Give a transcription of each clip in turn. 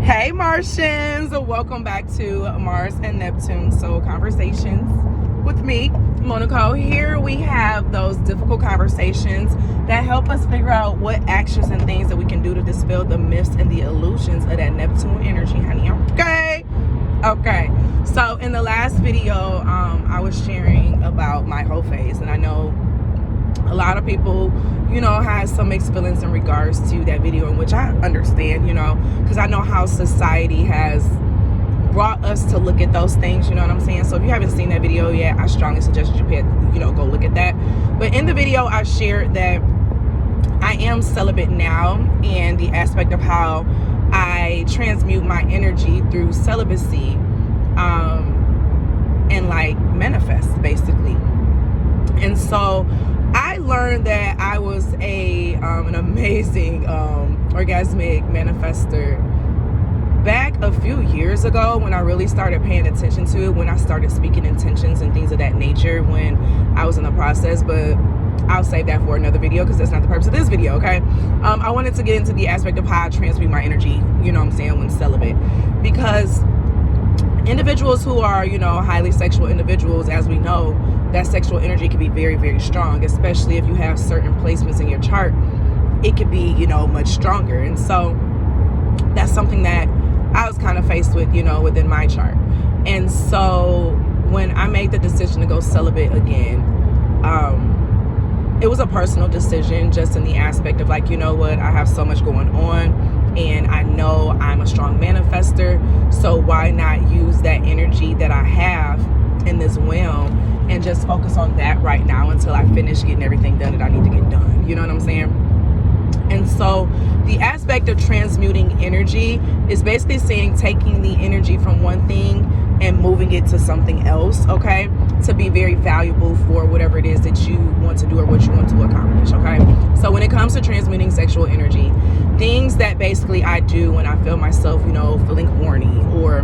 Hey Martians, welcome back to Mars and Neptune Soul Conversations with me, Moe Nicole. Here we have those difficult conversations that help us figure out what actions and things that we can do to dispel the myths and the illusions of that Neptune energy, honey. Okay. So in the last video, I was sharing about my whole phase, and I know a lot of people, has some mixed feelings in regards to that video, in which I understand, because I know how society has brought us to look at those things, you know what I'm saying? So if you haven't seen that video yet, I strongly suggest you go look at that. But in the video, I shared that I am celibate now, and the aspect of how I transmute my energy through celibacy, and like manifest basically. And so I learned that I was an amazing orgasmic manifester back a few years ago, when I really started paying attention to it, when I started speaking intentions and things of that nature when I was in the process. But I'll save that for another video, because that's not the purpose of this video, okay? I wanted to get into the aspect of how I transmute my energy, when celibate. Because individuals who are, highly sexual individuals, as we know, that sexual energy can be very, very strong, especially if you have certain placements in your chart. It could be, much stronger. And so that's something that I was kind of faced with, within my chart. And so when I made the decision to go celibate again, it was a personal decision, just in the aspect of like, I have so much going on, and I know I'm a strong manifester, so why not use that energy that I have in this realm and just focus on that right now until I finish getting everything done that I need to get done, you know what I'm saying? And so the aspect of transmuting energy is basically saying taking the energy from one thing and moving it to something else, okay, to be very valuable for whatever it is that you want to do or what you want to accomplish, okay? So when it comes to transmuting sexual energy, things that basically I do when I feel myself, feeling horny or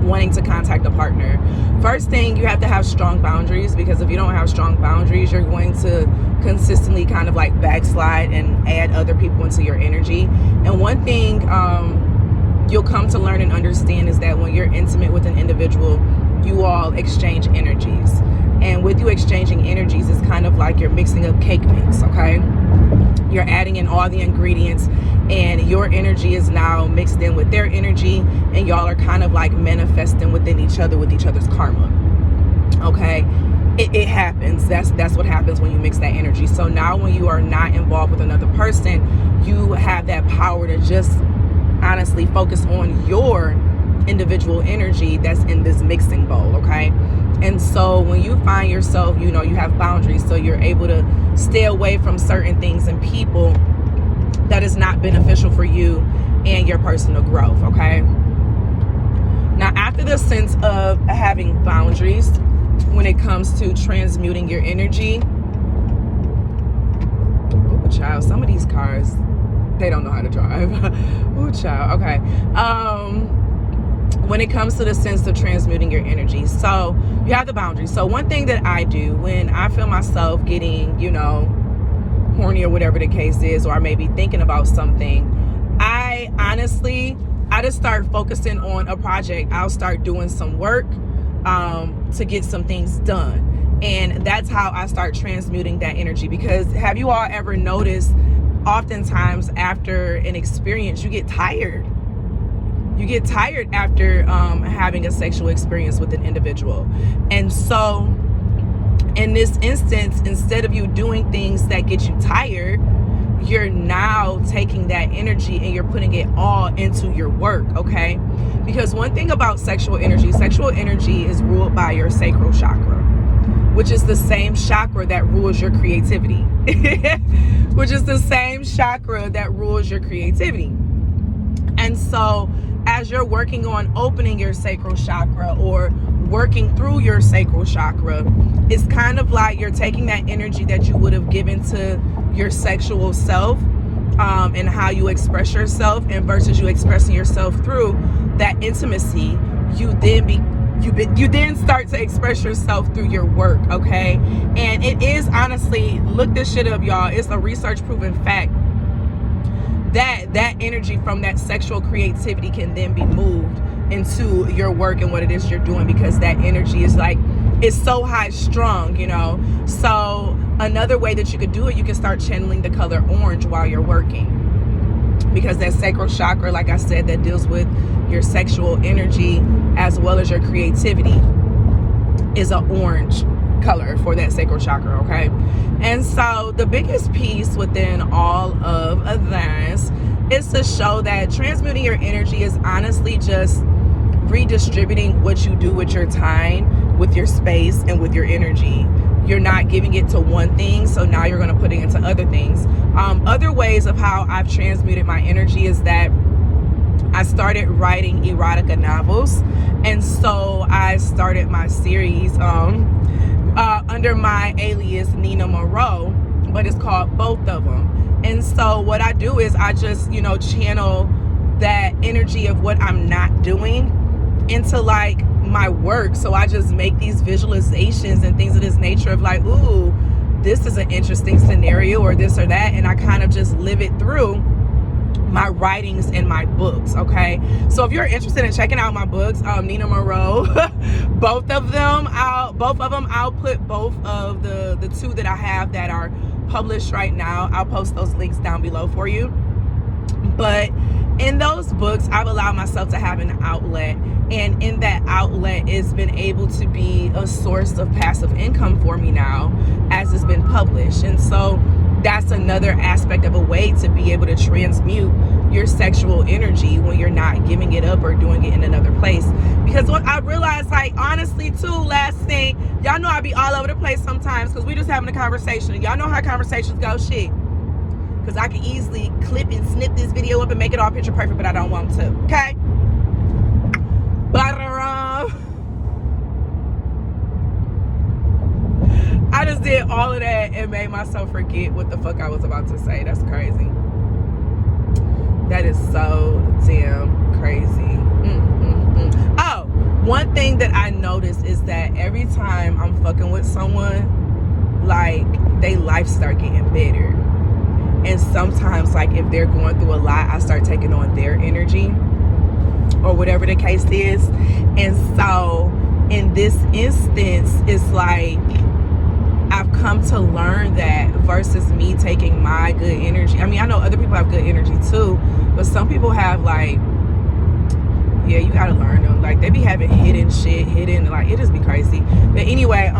wanting to contact a partner, first thing, you have to have strong boundaries, because if you don't have strong boundaries, you're going to consistently kind of like backslide and add other people into your energy. And one thing you'll come to learn and understand is that when you're intimate with an individual, you all exchange energies. And with you exchanging energies, it's kind of like you're mixing up cake mix, okay? You're adding in all the ingredients, and your energy is now mixed in with their energy, and y'all are kind of like manifesting within each other with each other's karma, okay? It happens. That's what happens when you mix that energy. So now when you are not involved with another person, you have that power to just honestly focus on your individual energy that's in this mixing bowl, okay? And so when you find yourself, you have boundaries, so you're able to stay away from certain things and people that is not beneficial for you and your personal growth, okay? Now, after the sense of having boundaries when it comes to transmuting your energy, oh child, some of these cars, they don't know how to drive. Oh child, okay. When it comes to the sense of transmuting your energy, so you have the boundaries. So one thing that I do when I feel myself getting, horny or whatever the case is, or I may be thinking about something, I just start focusing on a project. I'll start doing some work to get some things done. And that's how I start transmuting that energy. Because have you all ever noticed, oftentimes after an experience, you get tired. You get tired after having a sexual experience with an individual. And so in this instance, instead of you doing things that get you tired, you're now taking that energy and you're putting it all into your work, okay? Because one thing about sexual energy is ruled by your sacral chakra, which is the same chakra that rules your creativity. And so as you're working on opening your sacral chakra or working through your sacral chakra, it's kind of like you're taking that energy that you would have given to your sexual self, and how you express yourself, and versus you expressing yourself through that intimacy, you then start to express yourself through your work, okay? And it is honestly, look this shit up, y'all. It's a research proven fact that energy from that sexual creativity can then be moved into your work and what it is you're doing, because that energy is like, it's so high strung, you know. So another way that you could do it, you can start channeling the color orange while you're working, because that sacral chakra, like I said, that deals with your sexual energy as well as your creativity, is an orange color for that sacral chakra, okay? And so the biggest piece within all of this is to show that transmuting your energy is honestly just redistributing what you do with your time, with your space, and with your energy. You're not giving it to one thing, so now you're going to put it into other things. Other ways of how I've transmuted my energy is that I started writing erotica novels, and so I started my series under my alias Nina Moreau, but it's called Both of Them. And so what I do is I just, you know, channel that energy of what I'm not doing into like my work. So I just make these visualizations and things of this nature of like, ooh, this is an interesting scenario or this or that, and I kind of just live it through my writings and my books, okay? So if you're interested in checking out my books, Nina Moreau, both of them, I'll put both of the two that I have that are published right now. I'll post those links down below for you. But in those books, I've allowed myself to have an outlet, and in that outlet, it's been able to be a source of passive income for me now as it's been published. And so that's another aspect of a way to be able to transmute your sexual energy when you're not giving it up or doing it in another place. Because what I realized, like, honestly too, last thing, y'all know I be all over the place sometimes because we just having a conversation. Y'all know how conversations go, shit. Because I can easily clip and snip this video up and make it all picture perfect, but I don't want to, okay? But I just did all of that and made myself forget what the fuck I was about to say. That's crazy. That is so damn crazy. Oh, one thing that I noticed is that every time I'm fucking with someone, like, they life start getting better. And sometimes, like, if they're going through a lot, I start taking on their energy or whatever the case is. And so in this instance, it's like I've come to learn that versus me taking my good energy. I mean, I know other people have good energy too, but some people have, like, yeah, you gotta learn them. Like, they be having hidden shit, like, it just be crazy. But anyway,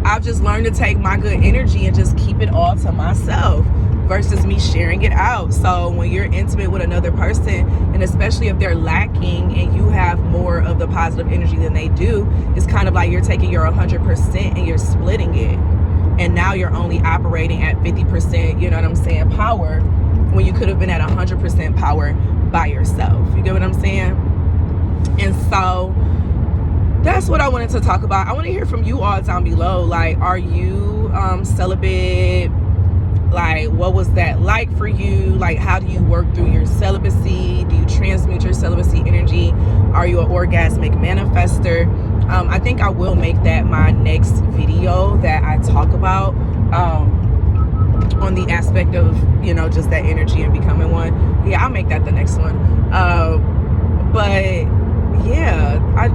I've just learned to take my good energy and just keep it all to myself versus me sharing it out. So when you're intimate with another person, and especially if they're lacking and you have more of the positive energy than they do, it's kind of like you're taking your 100% and you're splitting it. And now you're only operating at 50%, you know what I'm saying, power, when you could have been at 100% power by yourself. You get what I'm saying? And so that's what I wanted to talk about. I want to hear from you all down below. Like, are you celibate? Like, what was that like for you? Like, how do you work through your celibacy? Do you transmute your celibacy energy? Are you an orgasmic manifester? I think I will make that my next video that I talk about on the aspect of, you know, just that energy and becoming one. Yeah, I'll make that the next one. But yeah, I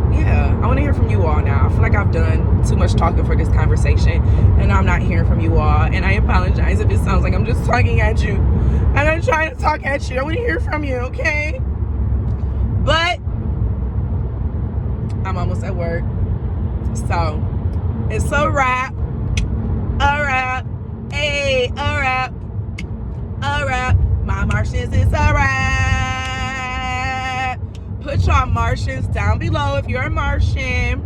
want to hear from you all now. I feel like I've done too much talking for this conversation, and I'm not hearing from you all. And I apologize if it sounds like I'm just talking at you. And I'm trying to talk at you. I want to hear from you, okay? But I'm almost at work, so it's a wrap. A wrap. Hey, a wrap. A wrap. My Martians is a wrap. Put your Martians down below if you're a Martian.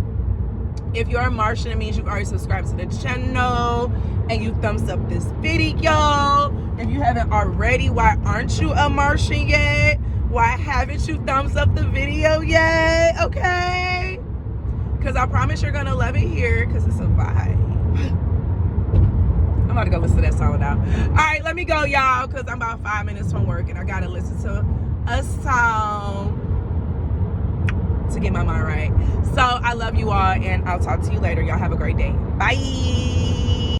If you're a Martian, it means you've already subscribed to the channel and you thumbs up this video. If you haven't already, why aren't you a Martian yet? Why haven't you thumbs up the video yet? Okay? Because I promise you're going to love it here because it's a vibe. I'm about to go listen to that song now. All right, let me go, y'all, because I'm about 5 minutes from work and I got to listen to a song to get my mind right. So I love you all, and I'll talk to you later. Y'all have a great day. Bye.